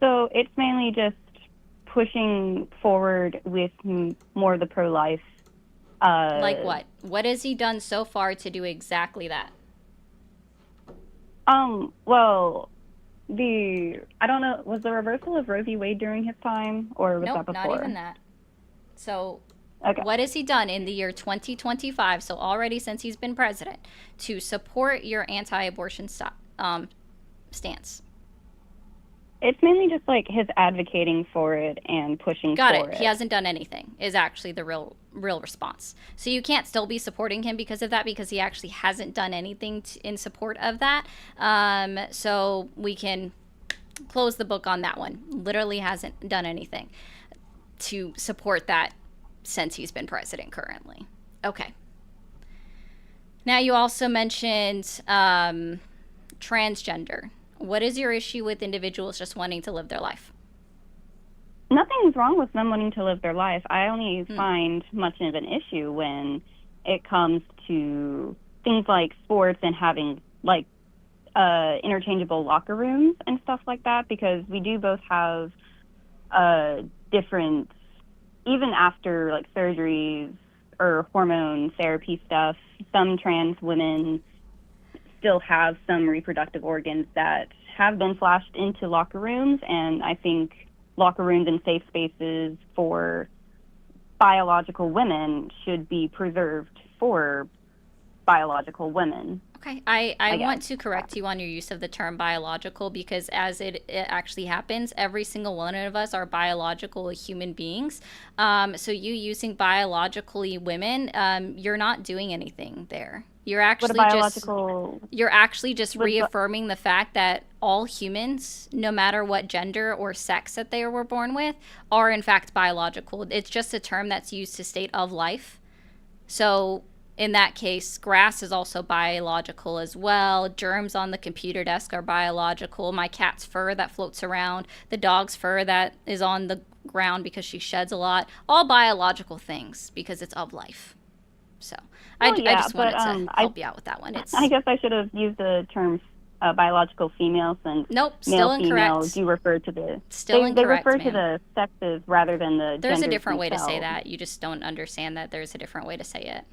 So it's mainly just pushing forward with more of the pro-life. Like what? What has he done so far to do exactly that? Well, I don't know, was the reversal of Roe v. Wade during his time, or was Nope, that not even before? that. So, Okay. what has he done in the year 2025, so already since he's been president, to support your anti abortion stance? It's mainly just like his advocating for it and pushing Got for it. He it. hasn't done anything, is actually the real response. So you can't still be supporting him because of that, because he actually hasn't done anything in support of that. So we can close the book on that one. Literally hasn't done anything to support that since he's been president currently. Okay. Now, you also mentioned transgender. What is your issue with individuals just wanting to live their life? Nothing's wrong with them wanting to live their life. I only find much of an issue when it comes to things like sports and having like interchangeable locker rooms and stuff like that, because we do both have different, even after like surgeries or hormone therapy stuff, some trans women still have some reproductive organs that have been flashed into locker rooms, and I think locker rooms and safe spaces for biological women should be preserved for biological women. Okay, I want to correct you on your use of the term biological, because as it actually happens, every single one of us are biological human beings. So you using biologically women, you're not doing anything there. What a biological You're actually just would reaffirming the fact that all humans, no matter what gender or sex that they were born with, are in fact biological. It's just a term that's used to state of life. So in that case, grass is also biological as well. Germs on the computer desk are biological. My cat's fur that floats around, the dog's fur that is on the ground because she sheds a lot, all biological things because it's of life. So well, I yeah, just but wanted to help you out with that one. I It's guess I should have used the term biological female, since Nope, male still female incorrect. do refer to the Still they incorrect, refer to ma'am. the sexes rather than the There's a genders different way to say themselves. that. You just don't understand that there's a different way to say it.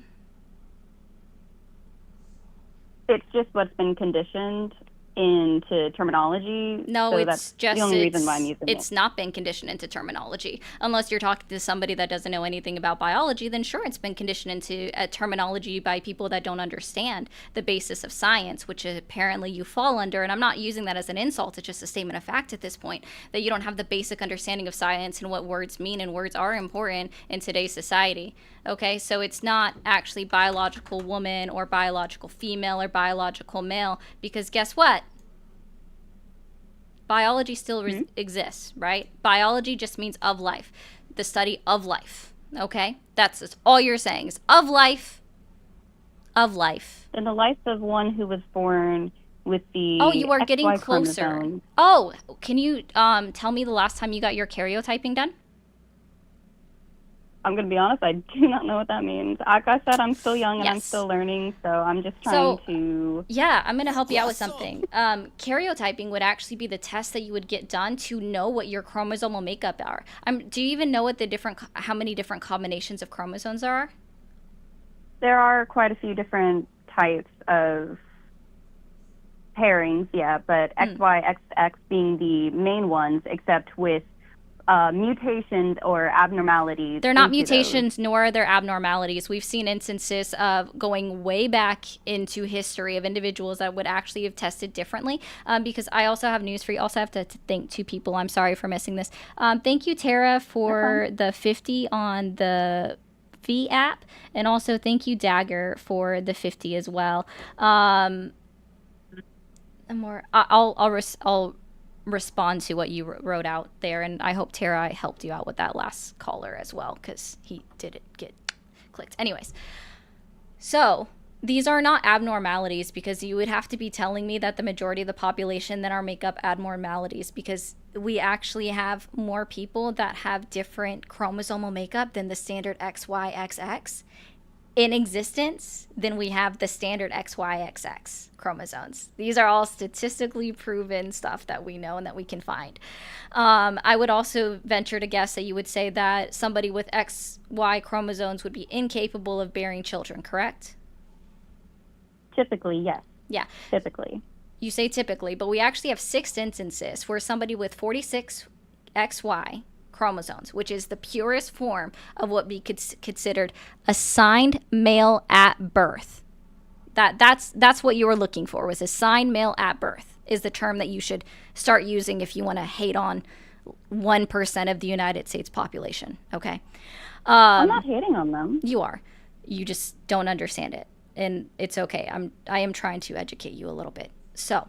It's just what's been conditioned into terminology, No, so that's the only reason why I'm using it. it's not been conditioned into terminology. Unless you're talking to somebody that doesn't know anything about biology, then sure, it's been conditioned into a terminology by people that don't understand the basis of science, which apparently you fall under. And I'm not using that as an insult. It's just a statement of fact at this point, that you don't have the basic understanding of science and what words mean, and words are important in today's society. Okay, so it's not actually biological woman or biological female or biological male, because guess what? Biology still exists, right? Biology just means of life, the study of life. Okay, that's all you're saying is of life, of life. In the life of one who was born with Oh, the you are getting XY closer. chromosome. Oh, can you tell me the last time you got your karyotyping done? I'm going to be honest, I do not know what that means. Like I said, I'm still young and I'm Yes. still learning, so I'm just trying to... Yeah, I'm going to help you out with something. Karyotyping would actually be the test that you would get done to know what your chromosomal makeup are. Do you even know what how many different combinations of chromosomes there are? There are quite a few different types of pairings, yeah, but XY, XX being the main ones, except with mutations or abnormalities. They're not into mutations, those. nor are there abnormalities. We've seen instances of going way back into history of individuals that would actually have tested differently. Because I also have news for you. Also have to thank two people. I'm sorry for missing this. Thank you, Tara, for the 50 on the V app, and also thank you, Dagger, for the 50 as well. I'll respond to what you wrote out there, and I hope, Tara, I helped you out with that last caller as well, because he didn't get clicked. Anyways, so these are not abnormalities, because you would have to be telling me that the majority of the population then are makeup abnormalities, because we actually have more people that have different chromosomal makeup than the standard XYXX. in existence, then we have the standard XYXX chromosomes. These are all statistically proven stuff that we know and that we can find. I would also venture to guess that you would say that somebody with XY chromosomes would be incapable of bearing children, correct? Typically, yes. Yeah. Typically. You say typically, but we actually have 6 instances where somebody with 46 XY chromosomes, which is the purest form of what we could considered assigned male at birth. That's what you were looking for, was assigned male at birth is the term that you should start using if you want to hate on 1% of the United States population. Okay. I'm not hating on them. You are. You just don't understand it. And it's okay. I am trying to educate you a little bit. So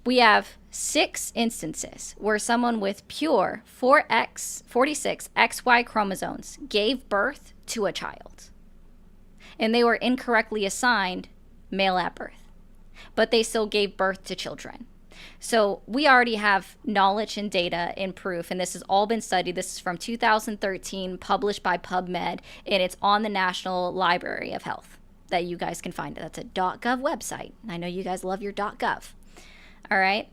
we have 6 instances where someone with pure 46 XY chromosomes gave birth to a child. And they were incorrectly assigned male at birth, but they still gave birth to children. So we already have knowledge and data and proof, and this has all been studied. This is from 2013, published by PubMed, and it's on the National Library of Health that you guys can find it. That's a .gov website. I know you guys love your .gov. All right.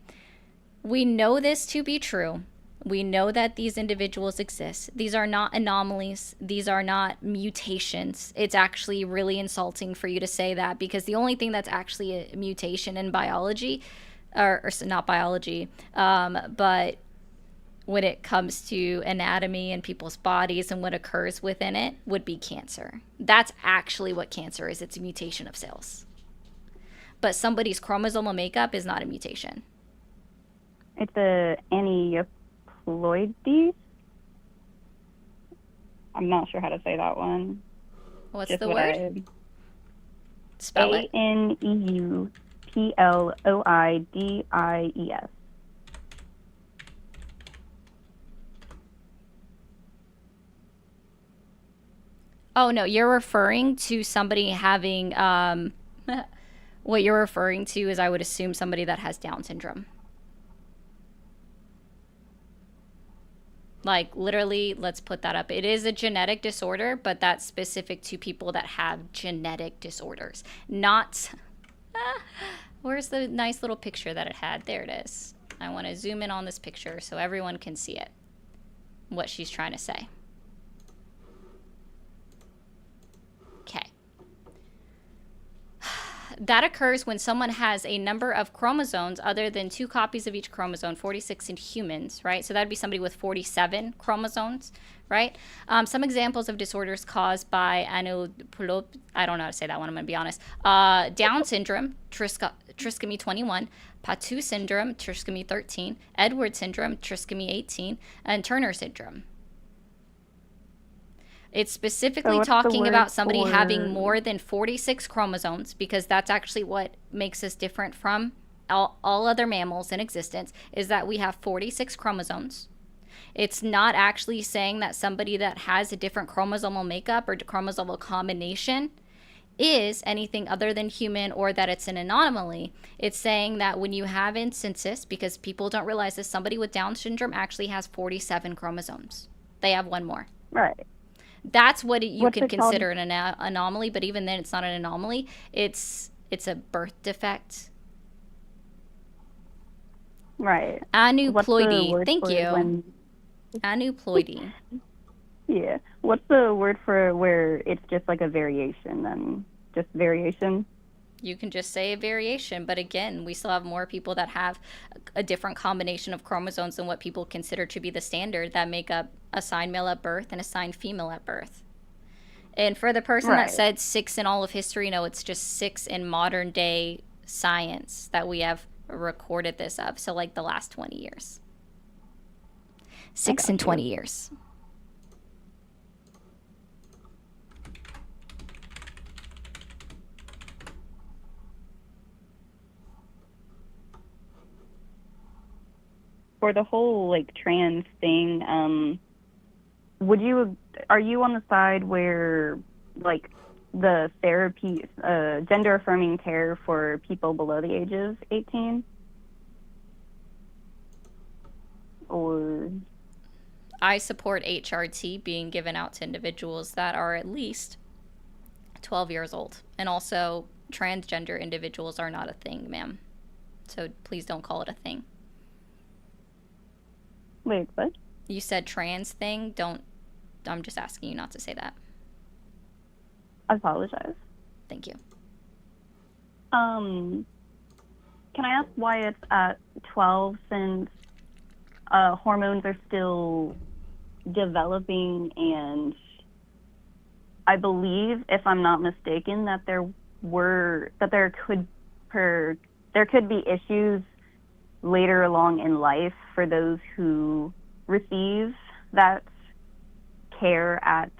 We know this to be true. We know that these individuals exist. These are not anomalies. These are not mutations. It's actually really insulting for you to say that, because the only thing that's actually a mutation in biology, or not biology, but when it comes to anatomy and people's bodies and what occurs within it, would be cancer. That's actually what cancer is. It's a mutation of cells. But somebody's chromosomal makeup is not a mutation. It's a aneuploidy. I'm not sure how to say that one. What's the word? Spell it. ANEUPLOIDIES. Oh, no, you're referring to somebody having, what you're referring to is, I would assume, somebody that has Down syndrome. Like, literally, let's put that up. It is a genetic disorder, but that's specific to people that have genetic disorders. Not, where's the nice little picture that it had? There it is. I want to zoom in on this picture so everyone can see it, what she's trying to say. Okay. That occurs when someone has a number of chromosomes other than 2 copies of each chromosome, 46 in humans, right? So that'd be somebody with 47 chromosomes, right? Some examples of disorders caused by I don't know how to say that one, I'm going to be honest. Down syndrome, trisomy 21, Patu syndrome, trisomy 13, Edwards syndrome, trisomy 18, and Turner syndrome. It's specifically talking about somebody having more than 46 chromosomes, because that's actually what makes us different from all other mammals in existence, is that we have 46 chromosomes. It's not actually saying that somebody that has a different chromosomal makeup or chromosomal combination is anything other than human, or that it's an anomaly. It's saying that when you have instances, because people don't realize this, somebody with Down syndrome actually has 47 chromosomes. They have one more. Right. That's what you can consider an anomaly, but even then it's not an anomaly. It's a birth defect. Right. Aneuploidy. Thank you. Aneuploidy. Yeah. What's the word for where it's just like a variation then? Just variation? You can just say a variation, but again, we still have more people that have a different combination of chromosomes than what people consider to be the standard, that make up assigned male at birth and assigned female at birth. And for the person that said 6 in all of history, no, it's just 6 in modern day science that we have recorded this of. So like the last 20 years. 6 in 20 years. For the whole like trans thing, are you on the side where like the therapy, gender affirming care for people below the age of 18? Or I support HRT being given out to individuals that are at least 12 years old. And also, transgender individuals are not a thing, ma'am. So please don't call it a thing. Wait, what? You said trans thing. Don't. I'm just asking you not to say that. I apologize. Thank you. Can I ask why it's at 12 since hormones are still developing, and I believe, if I'm not mistaken, that there could be issues later along in life for those who receive that care at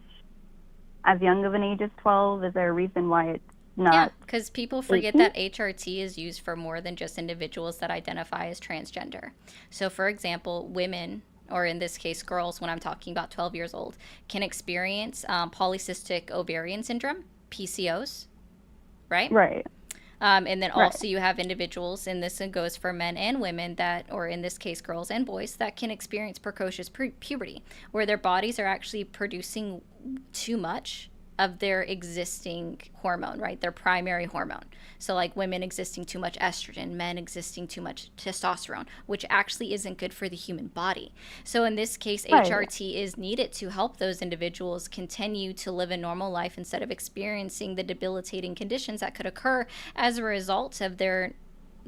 as young of an age as 12. Is there a reason why it's not? Yeah, because people forget 18? that HRT is used for more than just individuals that identify as transgender. So, for example, women, or in this case, girls, when I'm talking about 12 years old, can experience polycystic ovarian syndrome, PCOS, right? Right. And then Right. also you have individuals, and this goes for men and women that, or in this case, girls and boys, that can experience precocious puberty, where their bodies are actually producing too much of their existing hormone, right? Their primary hormone. So like women existing too much estrogen, men existing too much testosterone, which actually isn't good for the human body. So in this case, Right. HRT is needed to help those individuals continue to live a normal life instead of experiencing the debilitating conditions that could occur as a result of their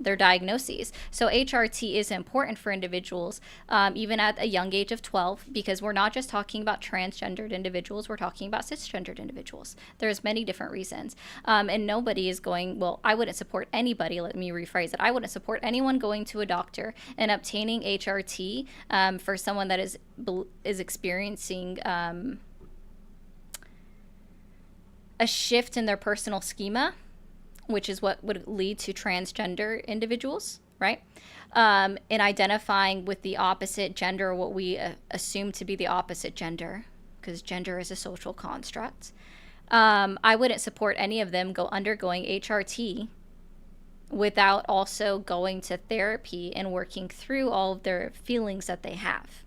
diagnoses. So HRT is important for individuals, even at a young age of 12, because we're not just talking about transgendered individuals, we're talking about cisgendered individuals. There's many different reasons. And nobody is going, well, I wouldn't support anybody, let me rephrase it, I wouldn't support anyone going to a doctor and obtaining HRT for someone that is experiencing a shift in their personal schema, which is what would lead to transgender individuals, right? And identifying with the opposite gender, what we assume to be the opposite gender, because gender is a social construct. I wouldn't support any of them undergoing HRT without also going to therapy and working through all of their feelings that they have.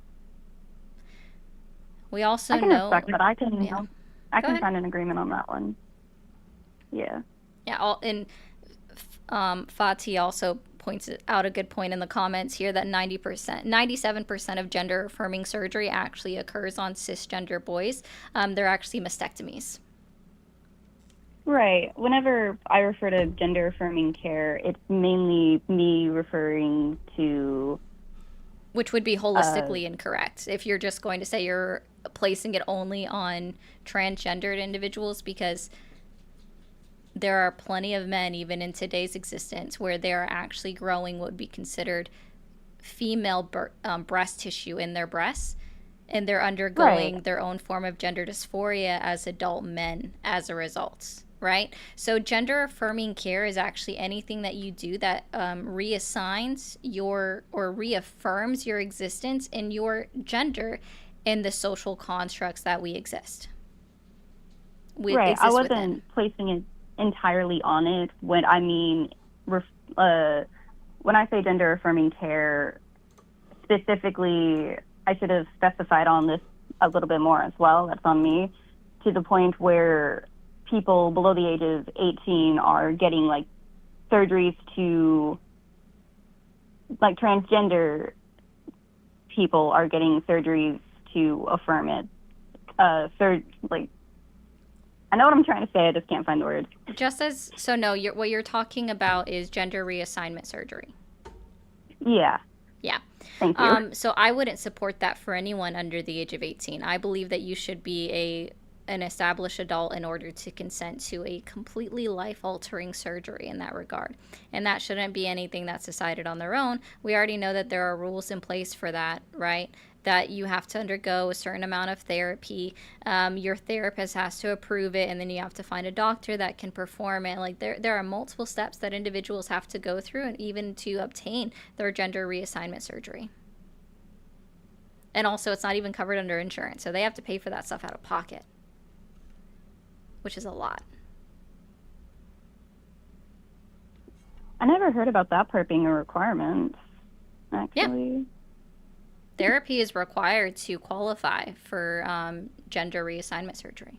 We also I can know... respect that. I can Go can ahead. find an agreement on that one. Yeah. Yeah, and Fatih also points out a good point in the comments here that 97% of gender affirming surgery actually occurs on cisgender boys. They're actually mastectomies. Right. Whenever I refer to gender affirming care, it's mainly me referring to... Which would be holistically incorrect if you're just going to say you're placing it only on transgendered individuals, because there are plenty of men, even in today's existence, where they are actually growing what would be considered female breast tissue in their breasts, and they're undergoing their own form of gender dysphoria as adult men as a result, right? So gender affirming care is actually anything that you do that reassigns or reaffirms your existence in your gender in the social constructs that we exist. I wasn't placing it entirely on it. When I mean, when I say gender affirming care, specifically, I should have specified on this a little bit more as well. That's on me, to the point where people below the age of 18 are getting like surgeries to, like transgender people are getting surgeries to affirm it. I know what I'm trying to say, I just can't find the words. What you're talking about is gender reassignment surgery. Yeah. Yeah. Thank you. So I wouldn't support that for anyone under the age of 18. I believe that you should be an established adult in order to consent to a completely life-altering surgery in that regard. And that shouldn't be anything that's decided on their own. We already know that there are rules in place for that, right? That you have to undergo a certain amount of therapy. Your therapist has to approve it, and then you have to find a doctor that can perform it. Like there are multiple steps that individuals have to go through, and even to obtain their gender reassignment surgery. And also, it's not even covered under insurance, so they have to pay for that stuff out of pocket, which is a lot. I never heard about that part being a requirement, actually. Yeah. Therapy is required to qualify for gender reassignment surgery.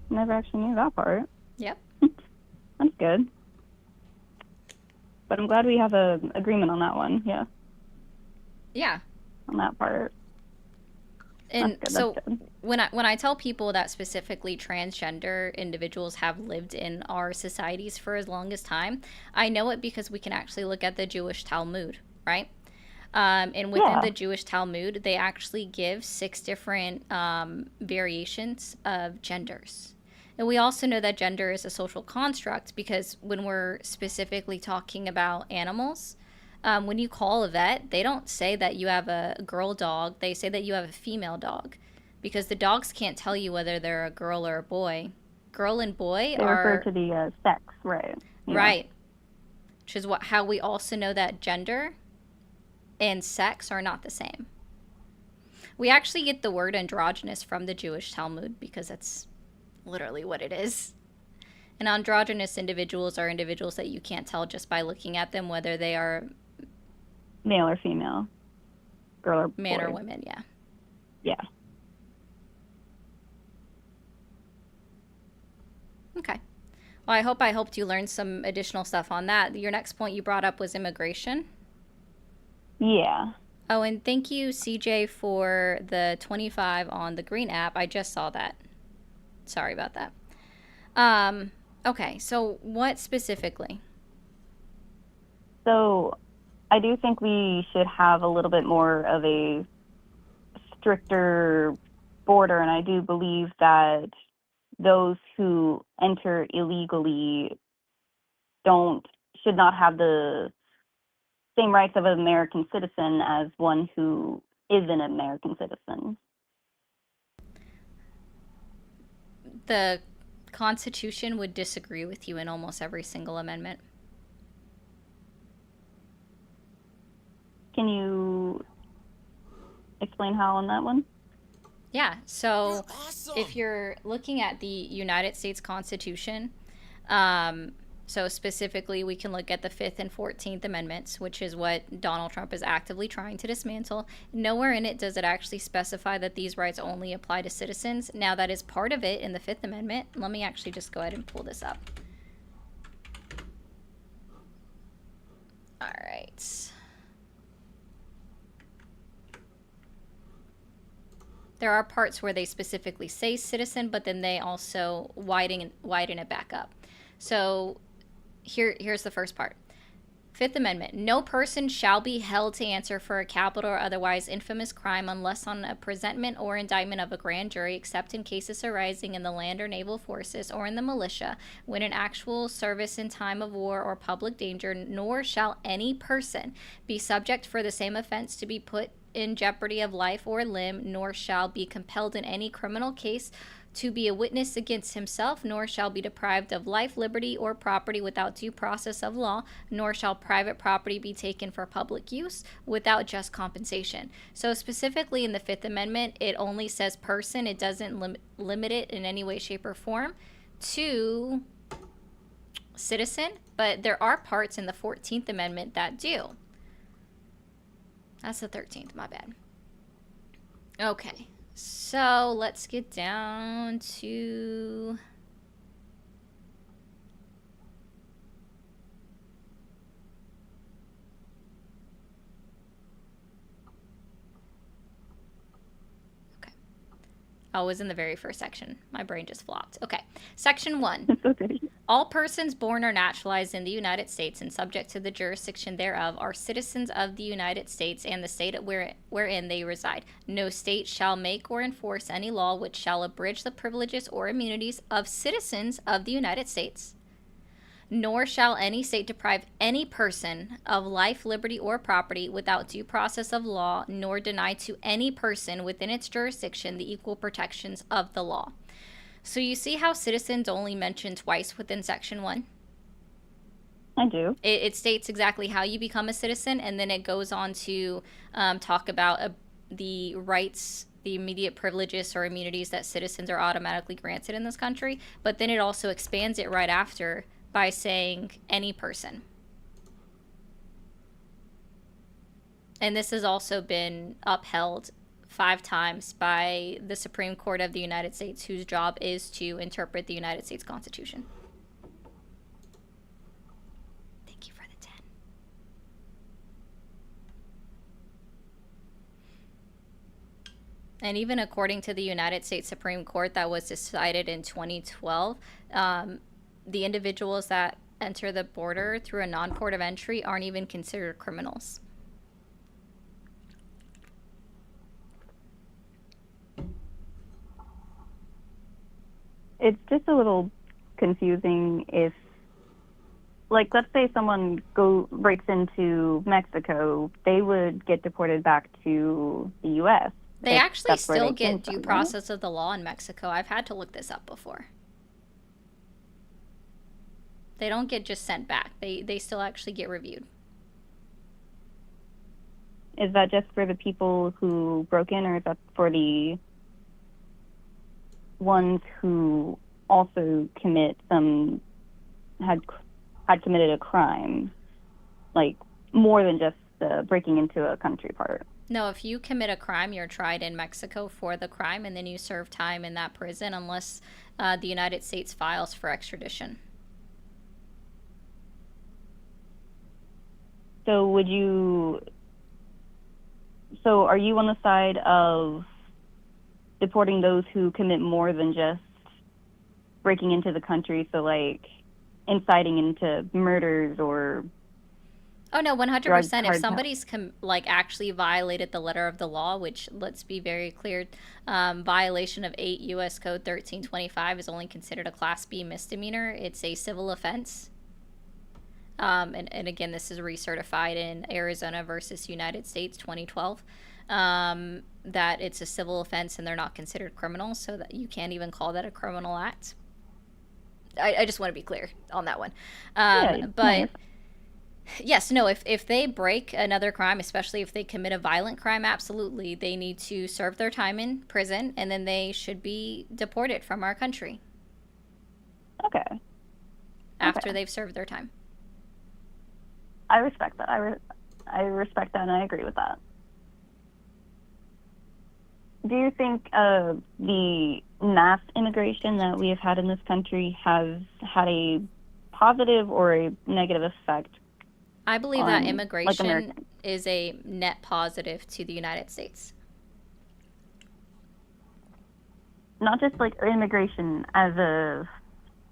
Never actually knew that part. Yep. That's good. But I'm glad we have a agreement on that one. Yeah. Yeah. On that part. And That's good. so That's good. when I tell people that specifically transgender individuals have lived in our societies for as long as time, I know it because we can actually look at the Jewish Talmud, right? And within the Jewish Talmud, they actually give 6 different variations of genders. And we also know that gender is a social construct because when we're specifically talking about animals, when you call a vet, they don't say that you have a girl dog. They say that you have a female dog because the dogs can't tell you whether they're a girl or a boy. Girl and boy They refer to the sex, right? Yeah. Right. Which is how we also know that gender and sex are not the same. We actually get the word androgynous from the Jewish Talmud because that's literally what it is. And androgynous individuals are individuals that you can't tell just by looking at them whether they are male or female, girl or man boy. or women. Yeah. Yeah. Okay. Well, I hope I helped you learn some additional stuff on that. Your next point you brought up was immigration. Yeah. Oh, and thank you, CJ, for the 25 on the Green app. I just saw that. Sorry about that. Okay, so what specifically? So I do think we should have a little bit more of a stricter border, and I do believe that those who enter illegally should not have the same rights of an American citizen as one who is an American citizen. The Constitution would disagree with you in almost every single amendment. Can you explain how on that one? Yeah, so if you're looking at the United States Constitution, so specifically we can look at the 5th and 14th Amendments, which is what Donald Trump is actively trying to dismantle. Nowhere in it does it actually specify that these rights only apply to citizens. Now that is part of it in the 5th Amendment. Let me actually just go ahead and pull this up. All right. There are parts where they specifically say citizen, but then they also widen it back up. So here's the first part. 5th Amendment. No person shall be held to answer for a capital or otherwise infamous crime unless on a presentment or indictment of a grand jury, except in cases arising in the land or naval forces or in the militia, when in actual service in time of war or public danger, nor shall any person be subject for the same offense to be put in jeopardy of life or limb, nor shall be compelled in any criminal case to be a witness against himself, nor shall be deprived of life, liberty, or property without due process of law, nor shall private property be taken for public use without just compensation. So specifically in the 5th Amendment, it only says person. It doesn't limit it in any way, shape, or form to citizen, but there are parts in the 14th Amendment that do. That's the 13th, my bad. Okay, so let's get down to... Okay. Oh, it was in the very first section. My brain just flopped. Okay, Section 1. It's okay. All persons born or naturalized in the United States and subject to the jurisdiction thereof are citizens of the United States and the state wherein they reside. No state shall make or enforce any law which shall abridge the privileges or immunities of citizens of the United States. Nor shall any state deprive any person of life, liberty, or property without due process of law, nor deny to any person within its jurisdiction the equal protections of the law. So you see how citizens only mentioned twice within Section 1? I do. It states exactly how you become a citizen, and then it goes on to talk about the rights, the immediate privileges or immunities that citizens are automatically granted in this country. But then it also expands it right after by saying any person. And this has also been upheld 5 times by the Supreme Court of the United States, whose job is to interpret the United States Constitution. Thank you for the 10. And even according to the United States Supreme Court that was decided in 2012, the individuals that enter the border through a non-port of entry aren't even considered criminals. It's just a little confusing if, like, let's say someone breaks into Mexico, they would get deported back to the U.S. They actually still get due process of the law in Mexico. I've had to look this up before. They don't get just sent back. They still actually get reviewed. Is that just for the people who broke in, or is that for the ones who also had committed a crime, like more than just the breaking into a country part? No, if you commit a crime, you're tried in Mexico for the crime, and then you serve time in that prison unless the United States files for extradition. So are you on the side of deporting those who commit more than just breaking into the country, so like inciting into murders or... Oh, no, 100%. If somebody's actually violated the letter of the law, which, let's be very clear, violation of 8 U.S. Code 1325 is only considered a Class B misdemeanor. It's a civil offense. And again, this is recertified in Arizona versus United States 2012, that it's a civil offense and they're not considered criminals, so that you can't even call that a criminal act. I just want to be clear on that one. But... Yes, no, if they break another crime, especially if they commit a violent crime, absolutely, they need to serve their time in prison, and then they should be deported from our country. Okay. After they've served their time. I respect that. I respect that, and I agree with that. Do you think the mass immigration that we have had in this country has had a positive or a negative effect? I believe that immigration is a net positive to the United States. Not just like immigration as a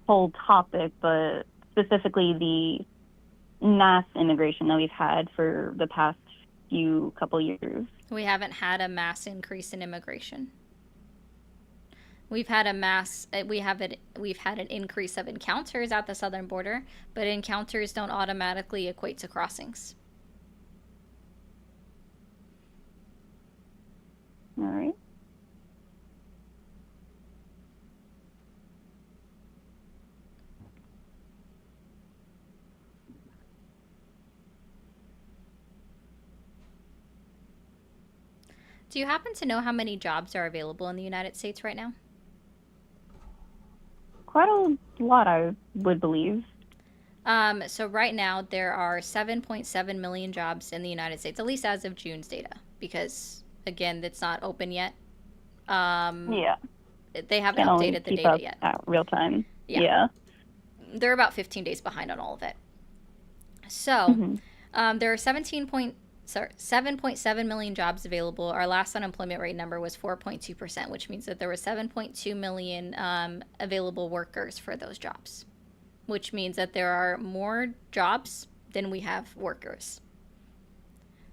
whole topic, but specifically the mass immigration that we've had for the past couple years. We haven't had a mass increase in immigration. We've had an increase of encounters at the southern border, but encounters don't automatically equate to crossings. All right. Do you happen to know how many jobs are available in the United States right now? Quite a lot, I would believe. So right now there are 7.7 million jobs in the United States, at least as of June's data, because again, it's not open yet. Yeah. They haven't updated the data yet. At real time. Yeah. They're about 15 days behind on all of it. So there are 7.7 million jobs available. Our last unemployment rate number was 4.2%, which means that there were 7.2 million available workers for those jobs, which means that there are more jobs than we have workers.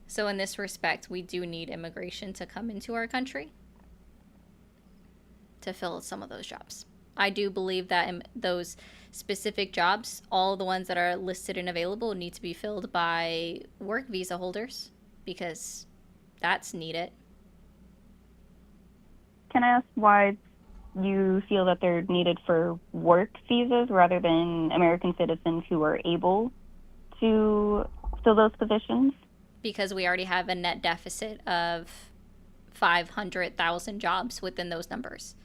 So in this respect, we do need immigration to come into our country to fill some of those jobs. I do believe that in those specific jobs, all the ones that are listed and available need to be filled by work visa holders, because that's needed. Can I ask why you feel that they're needed for work visas rather than American citizens who are able to fill those positions? Because we already have a net deficit of 500,000 jobs within those numbers.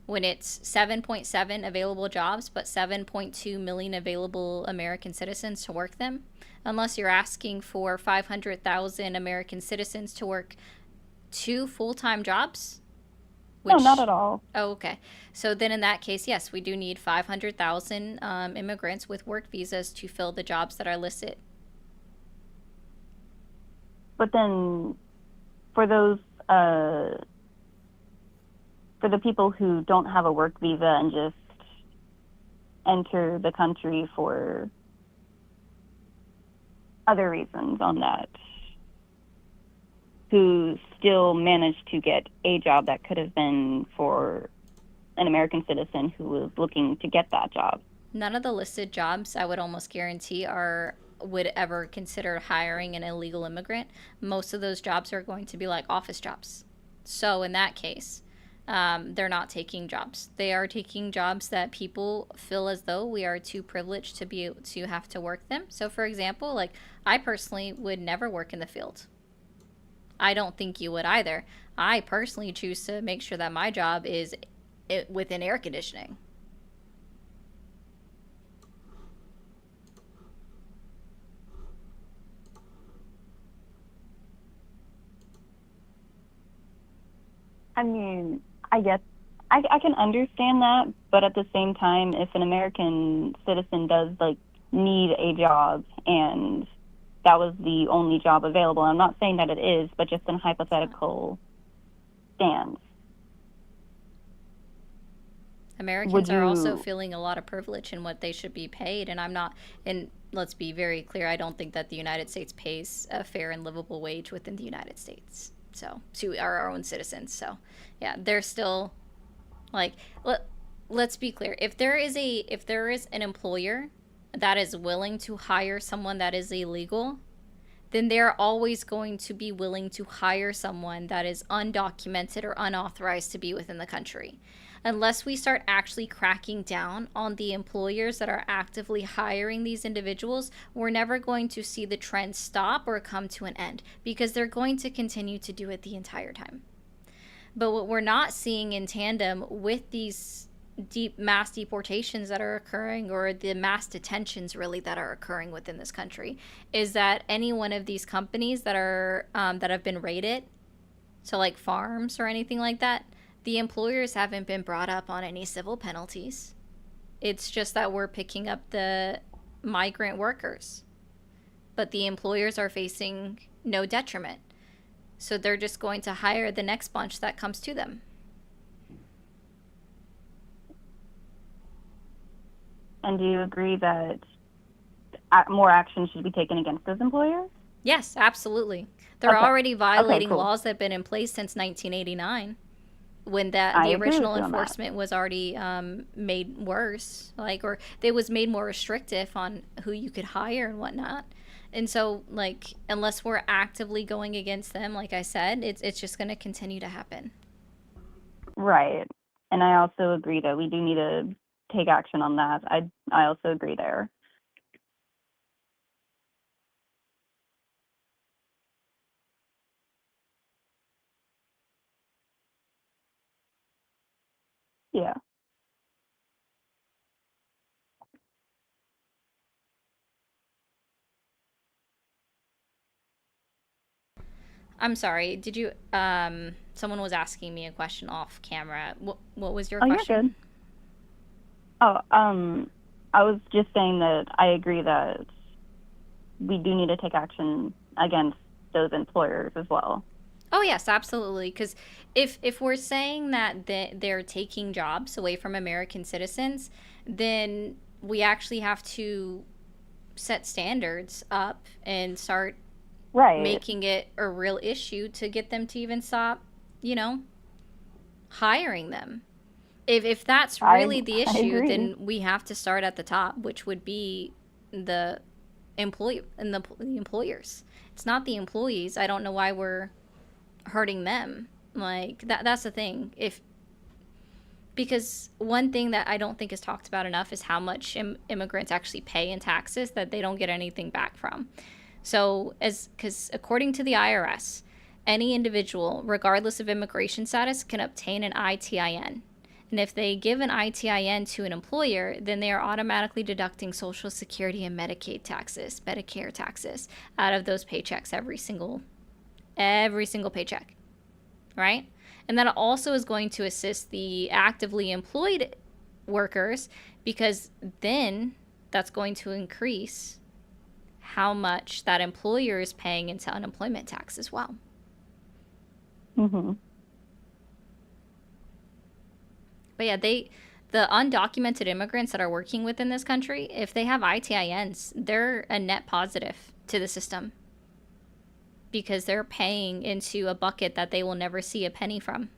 When it's 7.7 available jobs, but 7.2 million available American citizens to work them, unless you're asking for 500,000 American citizens to work 2 full-time jobs? No, not at all. Oh, okay. So then in that case, yes, we do need 500,000 immigrants with work visas to fill the jobs that are listed. But then for those, for the people who don't have a work visa and just enter the country for other reasons on that, who still managed to get a job that could have been for an American citizen who was looking to get that job. None of the listed jobs, I would almost guarantee, would ever consider hiring an illegal immigrant. Most of those jobs are going to be like office jobs. So in that case, they're not taking jobs. They are taking jobs that people feel as though we are too privileged to be able to have to work them. So for example, like I personally would never work in the field. I don't think you would either. I personally choose to make sure that my job is within air conditioning. I mean, I can understand that, but at the same time, if an American citizen does like need a job and that was the only job available, I'm not saying that it is, but just in hypothetical stance. Americans are also feeling a lot of privilege in what they should be paid, and let's be very clear, I don't think that the United States pays a fair and livable wage within the United States. So, to our own citizens. So, yeah, they're still like let's be clear. If there is an employer that is willing to hire someone that is illegal, then they're always going to be willing to hire someone that is undocumented or unauthorized to be within the country. Unless we start actually cracking down on the employers that are actively hiring these individuals, we're never going to see the trend stop or come to an end, because they're going to continue to do it the entire time. But what we're not seeing in tandem with these deep mass deportations that are occurring, or the mass detentions really that are occurring within this country, is that any one of these companies that are that have been raided, so like farms or anything like that, the employers haven't been brought up on any civil penalties. It's just that we're picking up the migrant workers, but the employers are facing no detriment, so they're just going to hire the next bunch that comes to them. And do you agree that more action should be taken against those employers? Yes, absolutely. They're already violating cool. laws that have been in place since 1989, when the original enforcement was already made worse, or it was made more restrictive on who you could hire and whatnot. And so, unless we're actively going against them, like I said, it's just going to continue to happen. Right. And I also agree that we do need to take action on that. I also agree there. Yeah. I'm sorry. Did you? Someone was asking me a question off camera. What was your question? You're good. I was just saying that I agree that we do need to take action against those employers as well. Oh yes, absolutely. Because if we're saying that they're taking jobs away from American citizens, then we actually have to set standards up and start making it a real issue to get them to even stop, hiring them. If that's really the issue, then we have to start at the top, which would be the employee and the employers. It's not the employees. I don't know why we're hurting them. That's the thing. Because one thing that I don't think is talked about enough is how much immigrants actually pay in taxes that they don't get anything back from. So, because according to the IRS, any individual, regardless of immigration status, can obtain an ITIN. And if they give an ITIN to an employer, then they are automatically deducting Social Security and Medicare taxes out of those paychecks every single paycheck. right? And that also is going to assist the actively employed workers, because then that's going to increase how much that employer is paying into unemployment tax as well. Mm-hmm. But yeah, the undocumented immigrants that are working within this country, if they have ITINs, they're a net positive to the system, because they're paying into a bucket that they will never see a penny from.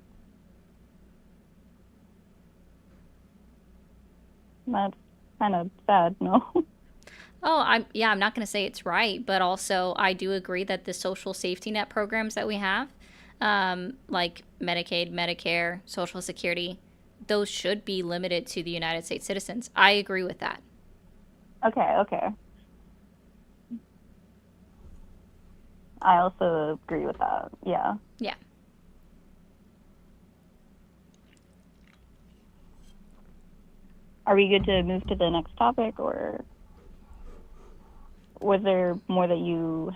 That's kind of sad, no? Oh, I'm not going to say it's right, but also I do agree that the social safety net programs that we have, like Medicaid, Medicare, Social Security, those should be limited to the United States citizens. I agree with that. Okay. I also agree with that. Yeah. Yeah. Are we good to move to the next topic, or was there more that you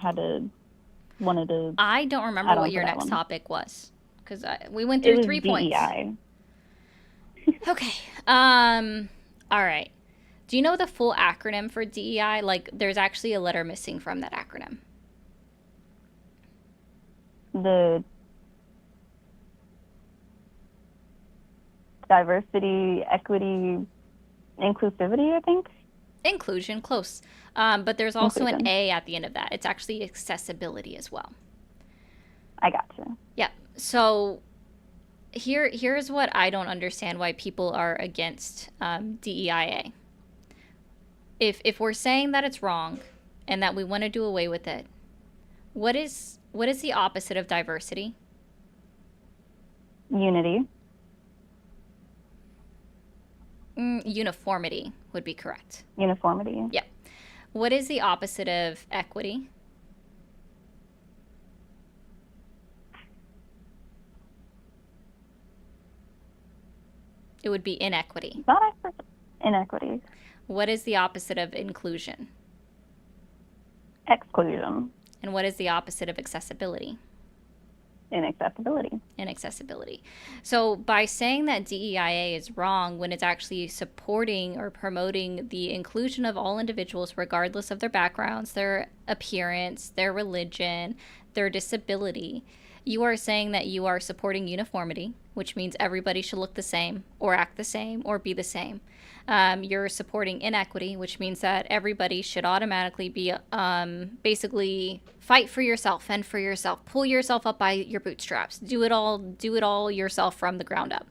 wanted to? I don't remember what your next topic was, because we went It through was 3 DEI. points. Okay. All right. Do you know the full acronym for DEI? Like, there's actually a letter missing from that acronym. The diversity, equity, inclusivity, I think. Inclusion, close. But there's also Inclusion. an A at the end of that. It's actually accessibility as well. I gotcha. Yeah. So here's what I don't understand why people are against DEIA. If we're saying that it's wrong and that we want to do away with it, what is the opposite of diversity? Unity. Uniformity would be correct. Uniformity. Yeah. What is the opposite of equity? It would be inequity. Not inequity. What is the opposite of inclusion? Exclusion. And what is the opposite of accessibility? Inaccessibility. Inaccessibility. So by saying that DEIA is wrong when it's actually supporting or promoting the inclusion of all individuals regardless of their backgrounds, their appearance, their religion, their disability, you are saying that you are supporting uniformity, which means everybody should look the same or act the same or be the same. You're supporting inequity, which means that everybody should automatically be basically fight for yourself, fend for yourself, pull yourself up by your bootstraps, do it all yourself from the ground up.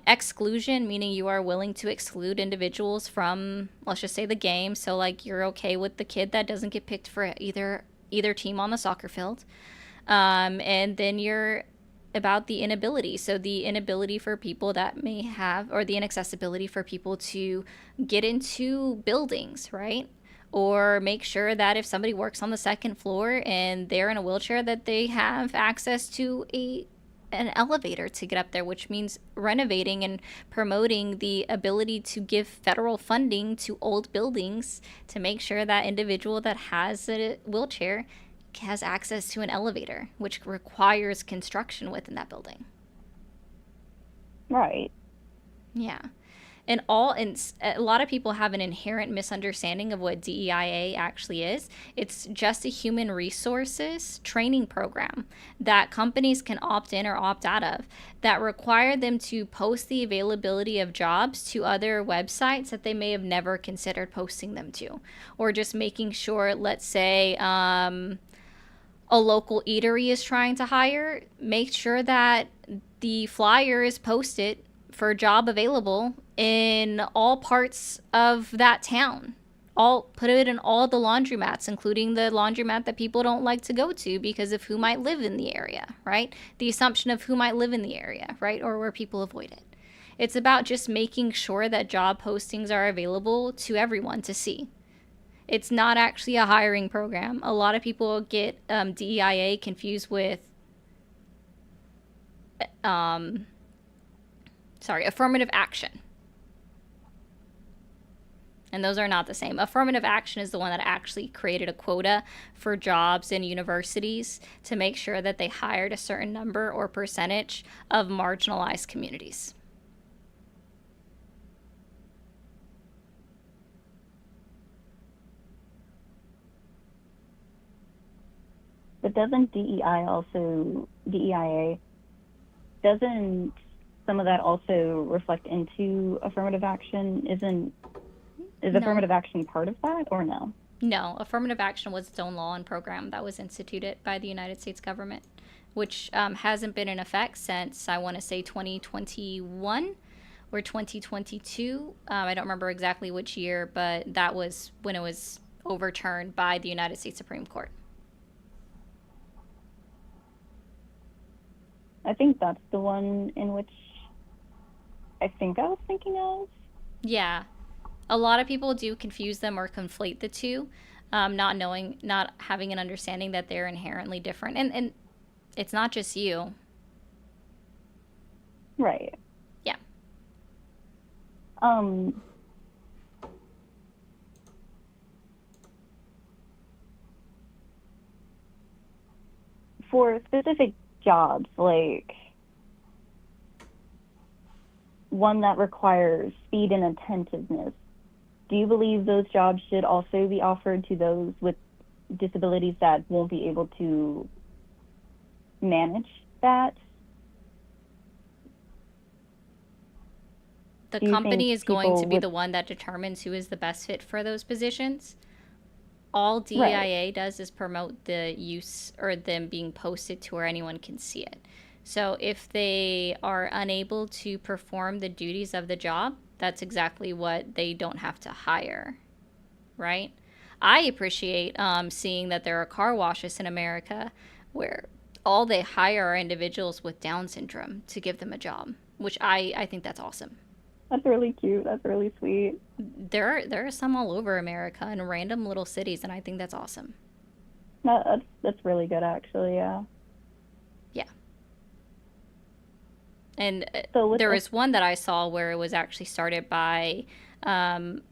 Exclusion, meaning you are willing to exclude individuals from, let's just say, the game. So like you're okay with the kid that doesn't get picked for either team on the soccer field. And then you're about the inability. So the inability for people that may have, or the inaccessibility for people to get into buildings, right? Or make sure that if somebody works on the second floor and they're in a wheelchair, that they have access to an elevator to get up there, which means renovating and promoting the ability to give federal funding to old buildings to make sure that individual that has a wheelchair has access to an elevator, which requires construction within that building. Right. Yeah. And a lot of people have an inherent misunderstanding of what DEIA actually is. It's just a human resources training program that companies can opt in or opt out of that require them to post the availability of jobs to other websites that they may have never considered posting them to. Or just making sure, let's say, a local eatery is trying to hire, make sure that the flyer is posted for a job available in all parts of that town. Put it in all the laundromats, including the laundromat that people don't like to go to because of who might live in the area, right? The assumption of who might live in the area, right? Or where people avoid it. It's about just making sure that job postings are available to everyone to see. It's not actually a hiring program. A lot of people get DEIA confused with affirmative action. And those are not the same. Affirmative action is the one that actually created a quota for jobs in universities to make sure that they hired a certain number or percentage of marginalized communities. But doesn't DEIA, doesn't some of that also reflect into affirmative action? Is No. affirmative action part of that, or no? No, affirmative action was its own law and program that was instituted by the United States government, which hasn't been in effect since, I want to say, 2021 or 2022. I don't remember exactly which year, but that was when it was overturned by the United States Supreme Court. I think that's the one in which I think I was thinking of. Yeah. A lot of people do confuse them or conflate the two, not having an understanding that they're inherently different. And it's not just you. Right. Yeah. For specific jobs, like one that requires speed and attentiveness, do you believe those jobs should also be offered to those with disabilities that won't be able to manage that? The Do you company think is going people to be with the one that determines who is the best fit for those positions. All right, DEIA does is promote the use or them being posted to where anyone can see it. So if they are unable to perform the duties of the job, that's exactly what they don't have to hire, right? I appreciate seeing that there are car washes in America where all they hire are individuals with Down syndrome to give them a job, which I think that's awesome. that's really cute. That's really sweet. There are some all over America in random little cities, and I think that's awesome. That's really good, actually. Yeah. Yeah. And So with there the was one that I saw where it was actually started by um,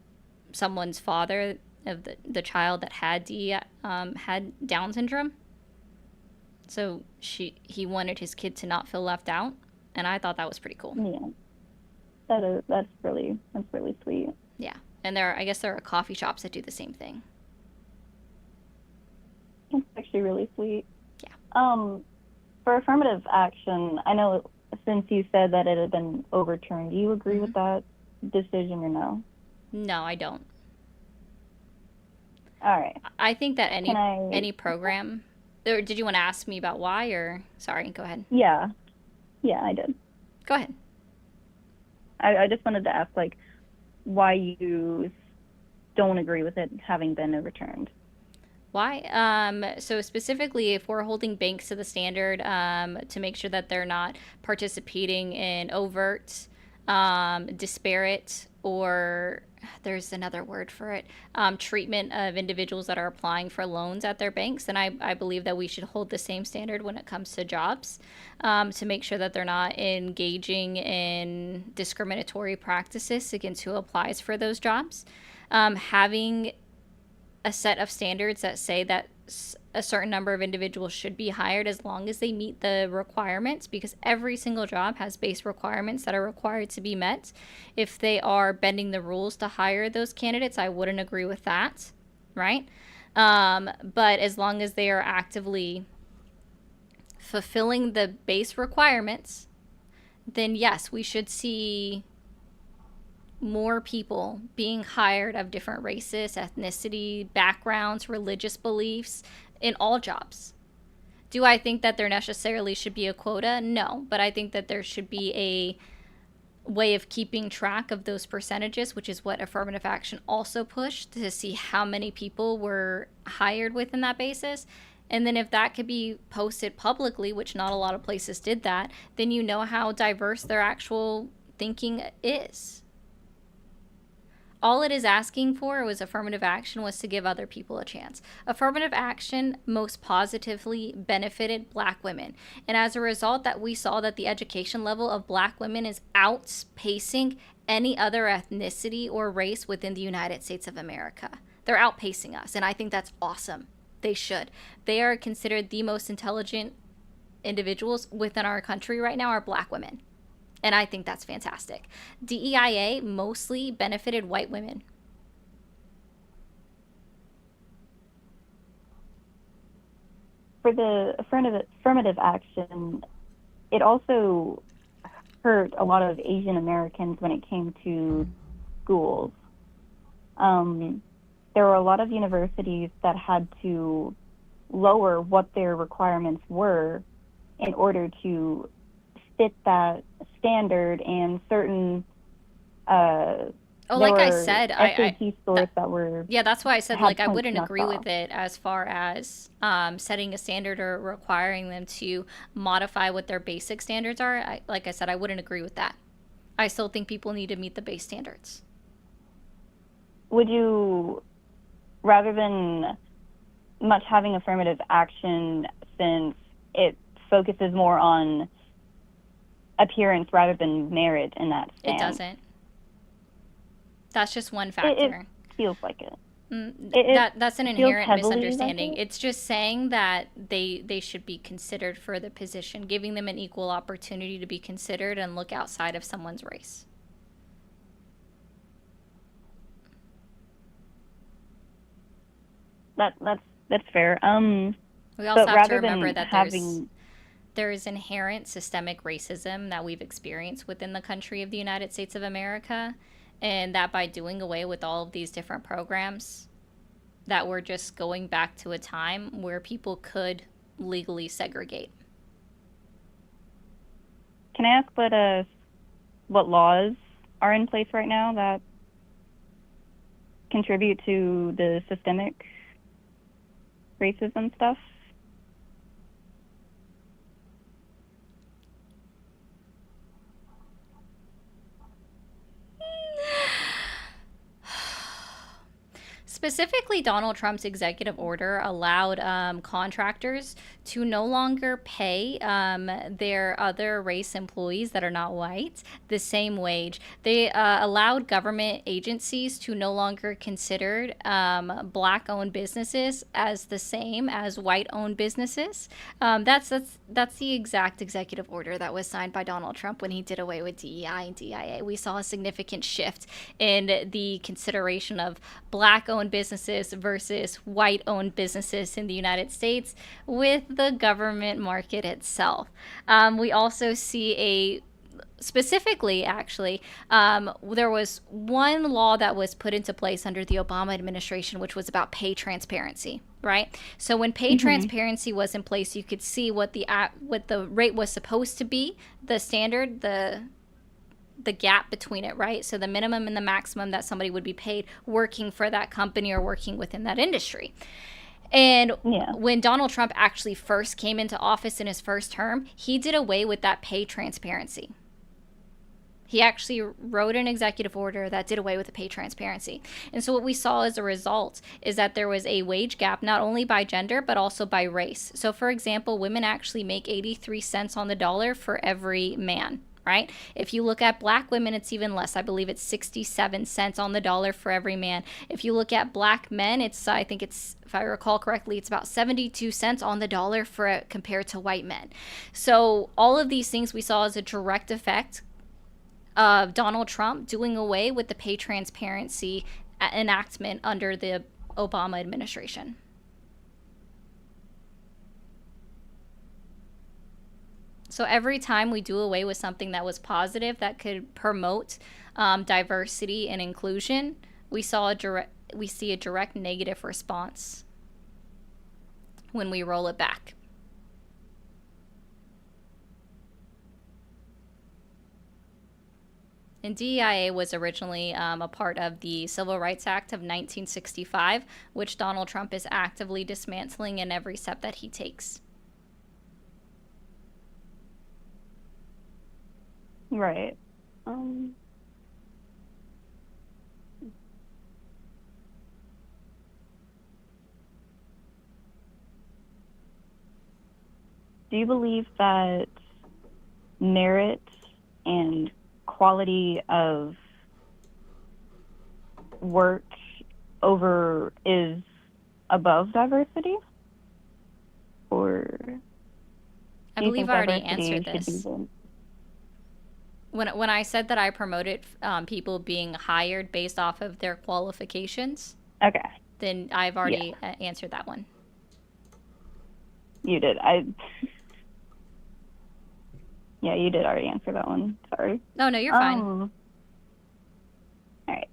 someone's father of the child that had Down syndrome. So he wanted his kid to not feel left out, and I thought that was pretty cool. yeah, that's really sweet. Yeah, and I guess there are coffee shops that do the same thing. That's actually really sweet. Yeah. For affirmative action, I know since you said that it had been overturned, do you agree Hmm. with that decision or no? No, I don't. All right. I think that Can I? any program. Or did you want to ask me about why? Or sorry, go ahead. Yeah, yeah, I did. Go ahead. I just wanted to ask, like, why you don't agree with it having been overturned. Why? So specifically, if we're holding banks to the standard to make sure that they're not participating in overt, disparate, or there's another word for it, treatment of individuals that are applying for loans at their banks, then I believe that we should hold the same standard when it comes to jobs to make sure that they're not engaging in discriminatory practices against who applies for those jobs. Having a set of standards that say that a certain number of individuals should be hired as long as they meet the requirements, because every single job has base requirements that are required to be met. If they are bending the rules to hire those candidates, I wouldn't agree with that, right? But as long as they are actively fulfilling the base requirements, then yes, we should see more people being hired of different races, ethnicity, backgrounds, religious beliefs in all jobs. Do I think that there necessarily should be a quota? No, but I think that there should be a way of keeping track of those percentages, which is what affirmative action also pushed to see how many people were hired within that basis. And then if that could be posted publicly, which not a lot of places did that, then you know how diverse their actual thinking is. All it is asking for was affirmative action was to give other people a chance. Affirmative action most positively benefited Black women. And as a result, that we saw that the education level of Black women is outpacing any other ethnicity or race within the United States of America. They're outpacing us, and I think that's awesome. They should. They are considered the most intelligent individuals within our country right now are Black women. And I think that's fantastic. DEIA mostly benefited white women. For the affirmative action, it also hurt a lot of Asian Americans when it came to schools. There were a lot of universities that had to lower what their requirements were in order to fit that standard, and certain like I said, SAT scores that were yeah, that's why I said like I points wouldn't knocked agree off. with it as far as setting a standard or requiring them to modify what their basic standards are. Like I said, I wouldn't agree with that. I still think people need to meet the base standards. Would you, rather than much having affirmative action, since it focuses more on appearance rather than merit in that stance? It doesn't. That's just one factor. It feels like it. That's an inherent misunderstanding. Like It's just saying that they should be considered for the position, giving them an equal opportunity to be considered and look outside of someone's race. That's fair. We also have to rather remember than that having there is inherent systemic racism that we've experienced within the country of the United States of America, and that by doing away with all of these different programs, that we're just going back to a time where people could legally segregate. Can I ask what laws are in place right now that contribute to the systemic racism stuff? Specifically, Donald Trump's executive order allowed contractors to no longer pay their other race employees that are not white the same wage. They allowed government agencies to no longer consider black-owned businesses as the same as white-owned businesses. That's the exact executive order that was signed by Donald Trump when he did away with DEI and DIA. We saw a significant shift in the consideration of black-owned businesses versus white-owned businesses in the United States with the government market itself. We also see specifically, actually, there was one law that was put into place under the Obama administration, which was about pay transparency, right? So when pay transparency was in place, you could see what the rate was supposed to be, the standard, the gap between it, right? So the minimum and the maximum that somebody would be paid working for that company or working within that industry. And when Donald Trump actually first came into office in his first term, he did away with that pay transparency. He actually wrote an executive order that did away with the pay transparency. And so what we saw as a result is that there was a wage gap, not only by gender, but also by race. So for example, women actually make 83 cents on the dollar for every man, right? If you look at black women, it's even less. I believe it's 67 cents on the dollar for every man. If you look at black men, if I recall correctly, it's about 72 cents on the dollar compared to white men. So all of these things we saw as a direct effect of Donald Trump doing away with the pay transparency enactment under the Obama administration. So every time we do away with something that was positive that could promote diversity and inclusion, we see a direct negative response when we roll it back. And DEIA was originally a part of the Civil Rights Act of 1965, which Donald Trump is actively dismantling in every step that he takes. Right. Do you believe that merit and quality of work is above diversity? Or I do you believe think I already diversity answered should be this. the... When I said that I promoted people being hired based off of their qualifications, Okay. then I've already answered that one. You did. Yeah, you did already answer that one. Sorry. No, you're fine. All right.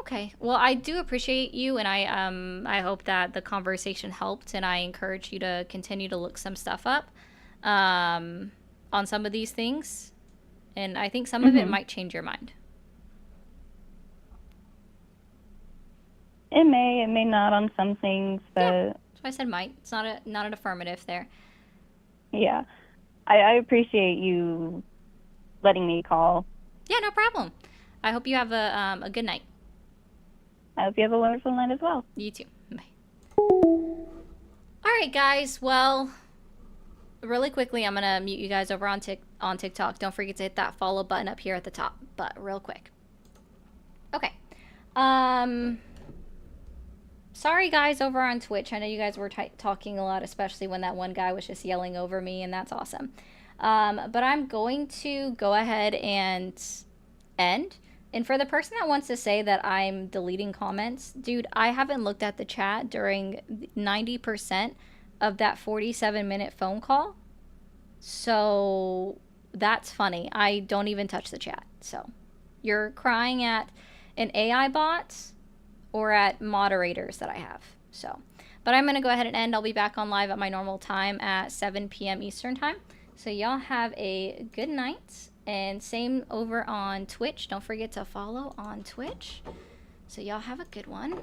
Okay. Well, I do appreciate you, and I hope that the conversation helped, and I encourage you to continue to look some stuff up on some of these things, and I think some of it might change your mind. It may not on some things, but yeah, that's why I said might. It's not an affirmative there. Yeah, I appreciate you letting me call. Yeah, no problem. I hope you have a good night. I hope you have a wonderful night as well. You too. Bye. All right, guys. Well, really quickly, I'm gonna mute you guys over on TikTok. Don't forget to hit that follow button up here at the top. But real quick. Okay. Sorry, guys, over on Twitch. I know you guys were talking a lot, especially when that one guy was just yelling over me, and that's awesome. But I'm going to go ahead and end. And for the person that wants to say that I'm deleting comments, dude, I haven't looked at the chat during 90% of that 47-minute phone call. So that's funny. I don't even touch the chat. So you're crying at an AI bot or at moderators that I have. So, but I'm going to go ahead and end. I'll be back on live at my normal time at 7 p.m. Eastern time. So y'all have a good night. And same over on Twitch. Don't forget to follow on Twitch. So y'all have a good one.